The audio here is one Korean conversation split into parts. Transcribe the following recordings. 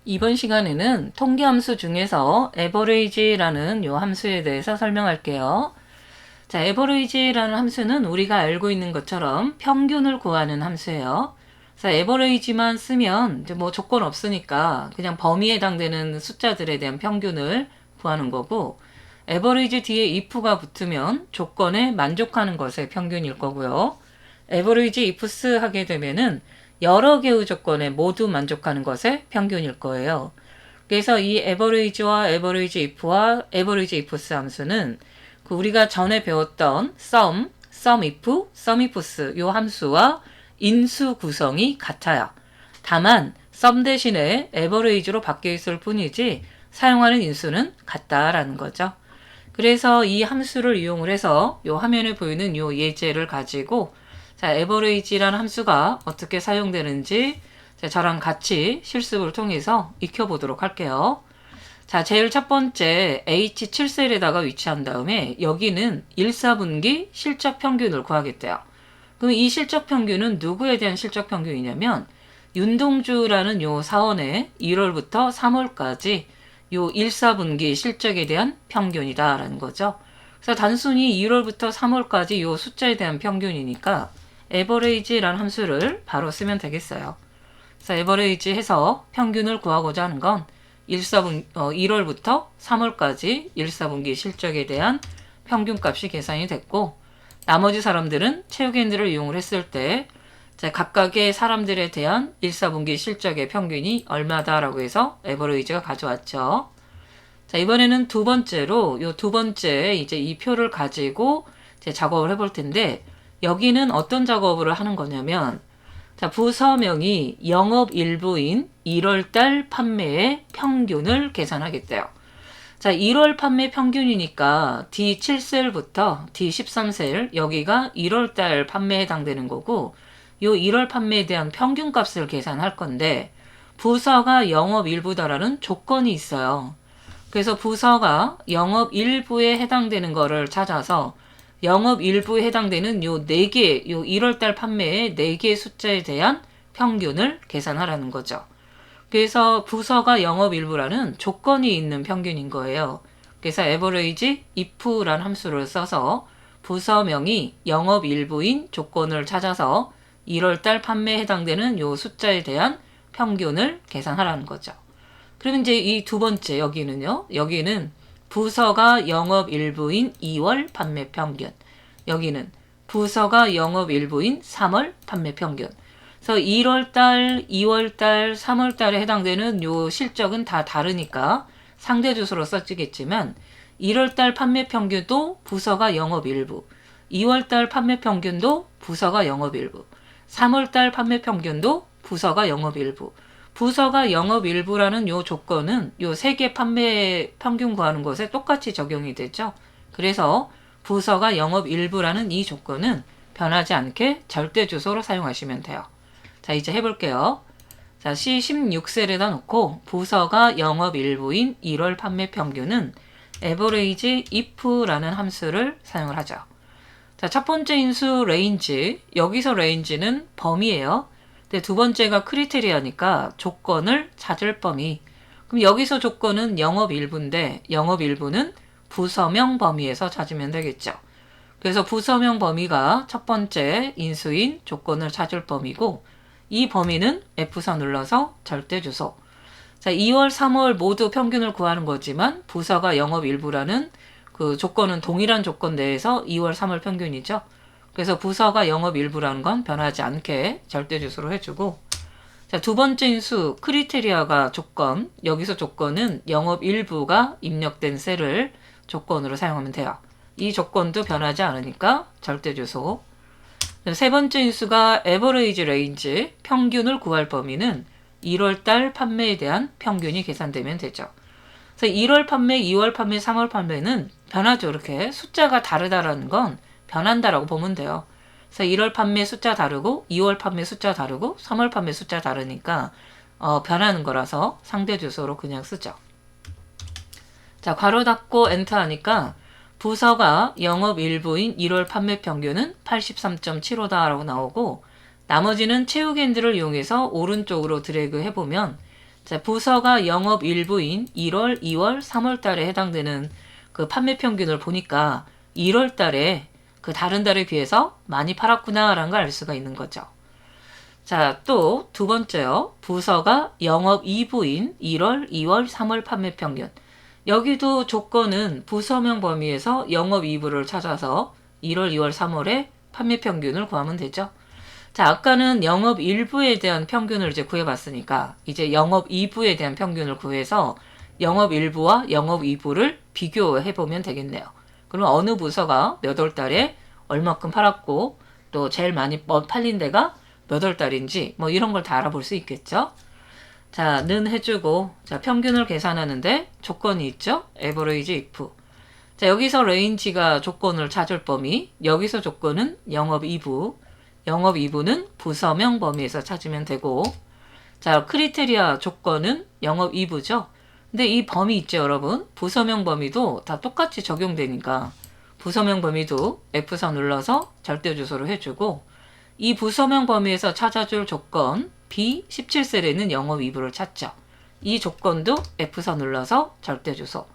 이번 시간에는 통계함수 중에서 average라는 요 함수에 대해서 설명할게요. 자, average라는 함수는 우리가 알고 있는 것처럼 평균을 구하는 함수예요. 그래서 average만 쓰면 이제 뭐 조건 없으니까 그냥 범위에 해당되는 숫자들에 대한 평균을 구하는 거고, average 뒤에 if가 붙으면 조건에 만족하는 것의 평균일 거고요. average ifs 하게 되면은 여러 개의 조건에 모두 만족하는 것의 평균일 거예요. 그래서 이 average와 average if와 average ifs 함수는 그 우리가 전에 배웠던 sum if, sum ifs 요 함수와 인수 구성이 같아요. 다만 sum 대신에 average로 바뀌어 있을 뿐이지 사용하는 인수는 같다라는 거죠. 그래서 이 함수를 이용을 해서 요 화면에 보이는 요 예제를 가지고 자, average라는 함수가 어떻게 사용되는지 저랑 같이 실습을 통해서 익혀보도록 할게요. 자, 제일 첫 번째 H7셀에다가 위치한 다음에 여기는 1사분기 실적 평균을 구하겠대요. 그럼 이 실적 평균은 누구에 대한 실적 평균이냐면 윤동주라는 요 사원의 1월부터 3월까지 요 1사분기 실적에 대한 평균이다라는 거죠. 그래서 단순히 1월부터 3월까지 요 숫자에 대한 평균이니까 average라는 함수를 바로 쓰면 되겠어요. 그래서 average 해서 평균을 구하고자 하는 건 1월부터 3월까지 1사분기 실적에 대한 평균값이 계산이 됐고, 나머지 사람들은 체육인들을 이용을 했을 때 각각의 사람들에 대한 1사분기 실적의 평균이 얼마다라고 해서 average가 가져왔죠. 자, 이번에는 두 번째로 요 두 번째 이제 이 표를 가지고 이제 작업을 해볼 텐데, 여기는 어떤 작업을 하는 거냐면, 자, 부서명이 영업일부인 1월달 판매의 평균을 계산하겠대요. 자, 1월 판매 평균이니까 D7셀부터 D13셀 여기가 1월달 판매에 해당되는 거고, 요 1월 판매에 대한 평균값을 계산할 건데, 부서가 영업일부다라는 조건이 있어요. 그래서 부서가 영업일부에 해당되는 거를 찾아서 영업 일부에 해당되는 요 4개, 요 1월달 판매의 4개의 숫자에 대한 평균을 계산하라는 거죠. 그래서 부서가 영업 일부라는 조건이 있는 평균인 거예요. 그래서 average if라는 함수를 써서 부서명이 영업 일부인 조건을 찾아서 1월달 판매에 해당되는 요 숫자에 대한 평균을 계산하라는 거죠. 그러면 이제 이 두 번째 여기는요. 여기는 부서가 영업일부인 2월 판매 평균. 여기는 부서가 영업일부인 3월 판매 평균. 그래서 1월달, 2월달, 3월달에 해당되는 요 실적은 다 다르니까 상대주소로 써지겠지만 1월달 판매 평균도 부서가 영업일부, 2월달 판매 평균도 부서가 영업일부, 3월달 판매 평균도 부서가 영업일부. 부서가 영업일부라는 요 조건은 요 세 개 판매 평균 구하는 것에 똑같이 적용이 되죠. 그래서 부서가 영업일부라는 이 조건은 변하지 않게 절대 주소로 사용하시면 돼요. 자, 이제 해볼게요. 자, C16셀에다 놓고 부서가 영업일부인 1월 판매 평균은 average if라는 함수를 사용을 하죠. 자, 첫 번째 인수 range, 여기서 range는 범위예요. 근데 두 번째가 크리테리아니까 조건을 찾을 범위. 그럼 여기서 조건은 영업일부인데 영업일부는 부서명 범위에서 찾으면 되겠죠. 그래서 부서명 범위가 첫 번째 인수인 조건을 찾을 범위고, 이 범위는 F4 눌러서 절대주소. 자, 2월, 3월 모두 평균을 구하는 거지만 부서가 영업일부라는 그 조건은 동일한 조건 내에서 2월, 3월 평균이죠. 그래서 부서가 영업일부라는 건 변하지 않게 절대주소로 해주고, 자, 두 번째 인수 크리테리아가 조건, 여기서 조건은 영업일부가 입력된 셀을 조건으로 사용하면 돼요. 이 조건도 변하지 않으니까 절대주소. 세 번째 인수가 average range, 평균을 구할 범위는 1월달 판매에 대한 평균이 계산되면 되죠. 그래서 1월 판매, 2월 판매, 3월 판매는 변하죠. 이렇게 숫자가 다르다라는 건 변한다라고 보면 돼요. 그래서 1월 판매 숫자 다르고 2월 판매 숫자 다르고 3월 판매 숫자 다르니까 변하는 거라서 상대 주소로 그냥 쓰죠. 자, 괄호 닫고 엔터 하니까 부서가 영업일부인 1월 판매 평균은 83.75다라고 나오고, 나머지는 채우기핸들을 이용해서 오른쪽으로 드래그 해보면 자, 부서가 영업일부인 1월, 2월, 3월 달에 해당되는 그 판매 평균을 보니까 1월 달에 그 다른 달에 비해서 많이 팔았구나라는 걸 알 수가 있는 거죠. 자, 또 두 번째요. 부서가 영업 2부인 1월, 2월, 3월 판매 평균. 여기도 조건은 부서명 범위에서 영업 2부를 찾아서 1월, 2월, 3월에 판매 평균을 구하면 되죠. 자, 아까는 영업 1부에 대한 평균을 이제 구해봤으니까 이제 영업 2부에 대한 평균을 구해서 영업 1부와 영업 2부를 비교해보면 되겠네요. 그럼 어느 부서가 몇 월 달에 얼마큼 팔았고 또 제일 많이 팔린 데가 몇 월 달인지 뭐 이런 걸 다 알아볼 수 있겠죠. 자, 는 해주고 자, 평균을 계산하는데 조건이 있죠. average if. 자, 여기서 레인지가 조건을 찾을 범위, 여기서 조건은 영업 2부, 영업 2부는 부서명 범위에서 찾으면 되고, 자, 크리테리아 조건은 영업 2부죠. 근데 이 범위 있죠, 여러분. 부서명 범위도 다 똑같이 적용되니까 부서명 범위도 F4 눌러서 절대 주소로 해주고, 이 부서명 범위에서 찾아줄 조건 B17셀에는 영업 2부를 찾죠. 이 조건도 F4 눌러서 절대 주소.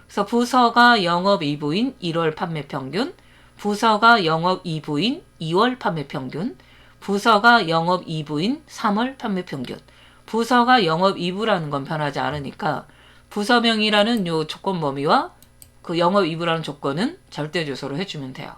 그래서 부서가 영업 2부인 1월 판매 평균, 부서가 영업 2부인 2월 판매 평균, 부서가 영업 2부인 3월 판매 평균. 부서가 영업 2부라는 건 변하지 않으니까 부서명이라는 요 조건 범위와 그 영업 2부라는 조건은 절대 주소로 해주면 돼요.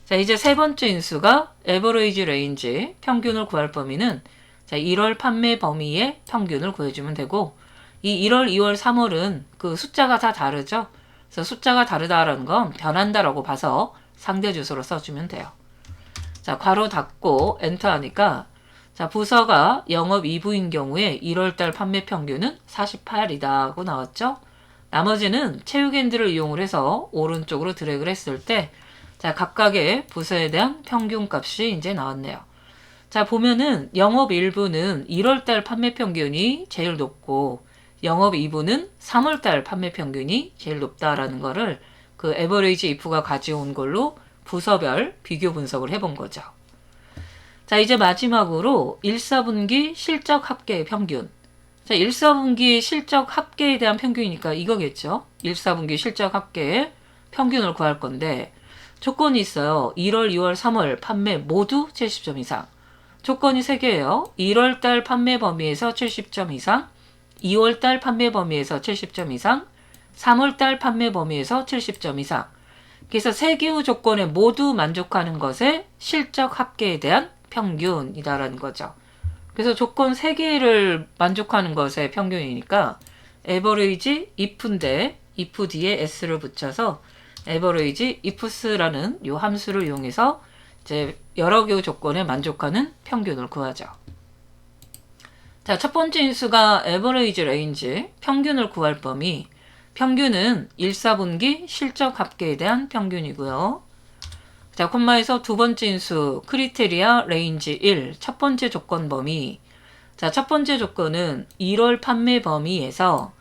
자, 이제 세 번째 인수가 average range, 평균을 구할 범위는 자, 1월 판매 범위의 평균을 구해주면 되고, 이 1월, 2월, 3월은 그 숫자가 다 다르죠. 그래서 숫자가 다르다라는 건 변한다라고 봐서 상대 주소로 써주면 돼요. 자, 괄호 닫고 엔터 하니까 자, 부서가 영업 2부인 경우에 1월달 판매 평균은 48이다 하고 나왔죠. 나머지는 체육핸들을 이용을 해서 오른쪽으로 드래그를 했을 때 자, 각각의 부서에 대한 평균 값이 이제 나왔네요. 자, 보면은 영업 1부는 1월달 판매 평균이 제일 높고 영업 2부는 3월달 판매 평균이 제일 높다라는 거를 그 average if가 가져온 걸로 부서별 비교 분석을 해본 거죠. 자, 이제 마지막으로 1, 4분기 실적 합계의 평균. 자, 1, 4분기 실적 합계에 대한 평균이니까 이거겠죠. 1, 4분기 실적 합계의 평균을 구할 건데 조건이 있어요. 1월, 2월, 3월 판매 모두 70점 이상. 조건이 3개예요. 1월달 판매 범위에서 70점 이상, 2월달 판매 범위에서 70점 이상, 3월달 판매 범위에서 70점 이상. 그래서 3개의 조건에 모두 만족하는 것의 실적 합계에 대한 평균이다라는 거죠. 그래서 조건 3개를 만족하는 것의 평균이니까 average if인데 if 뒤에 s를 붙여서 average ifs라는 이 함수를 이용해서 이제 여러 개의 조건에 만족하는 평균을 구하죠. 자, 첫 번째 인수가 average range, 평균을 구할 범위. 평균은 1, 4분기 실적 합계에 대한 평균이고요. 자, 콤마에서 두 번째 인수 크리테리아 레인지 1, 첫 번째 조건 범위. 자, 첫 번째 조건은 1월 판매 범위에서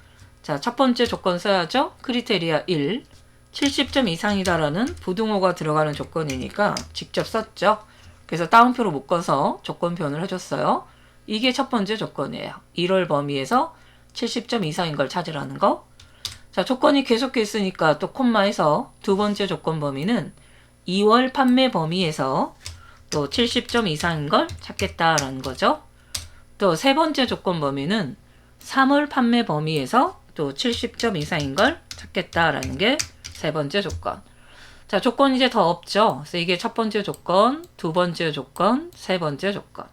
자, 첫 번째 조건 써야죠. 크리테리아 1, 70점 이상이다라는 부등호가 들어가는 조건이니까 직접 썼죠. 그래서 따옴표로 묶어서 조건 표현을 해줬어요. 이게 첫 번째 조건이에요. 1월 범위에서 70점 이상인 걸 찾으라는 거. 자, 조건이 계속해 있으니까 또 콤마에서 두 번째 조건 범위는 2월 판매 범위에서 또 70점 이상인 걸 찾겠다라는 거죠. 또 세 번째 조건 범위는 3월 판매 범위에서 또 70점 이상인 걸 찾겠다라는 게 세 번째 조건. 자, 조건 이제 더 없죠. 그래서 이게 첫 번째 조건, 두 번째 조건, 세 번째 조건.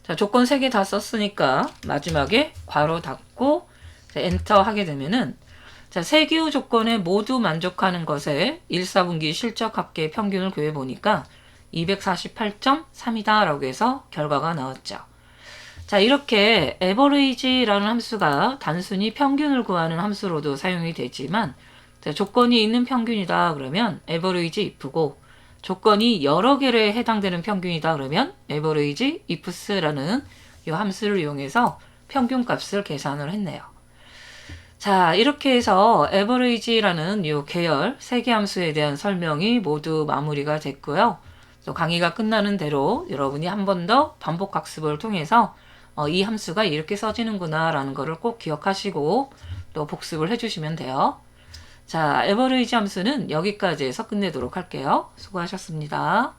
자, 조건 3개 다 썼으니까 마지막에 괄호 닫고 엔터 하게 되면은 자, 3개의 조건에 모두 만족하는 것에 1, 4분기 실적 합계 평균을 구해 보니까 248.3이다 라고 해서 결과가 나왔죠. 자, 이렇게 average라는 함수가 단순히 평균을 구하는 함수로도 사용이 되지만 자, 조건이 있는 평균이다 그러면 average if고 조건이 여러 개에 해당되는 평균이다 그러면 average ifs라는 이 함수를 이용해서 평균 값을 계산을 했네요. 자, 이렇게 해서 average라는 이 계열 3개 함수에 대한 설명이 모두 마무리가 됐고요. 또 강의가 끝나는 대로 여러분이 한 번 더 반복 학습을 통해서 이 함수가 이렇게 써지는구나 라는 거를 꼭 기억하시고 또 복습을 해주시면 돼요. 자, 에버리지 함수는 여기까지 해서 끝내도록 할게요. 수고하셨습니다.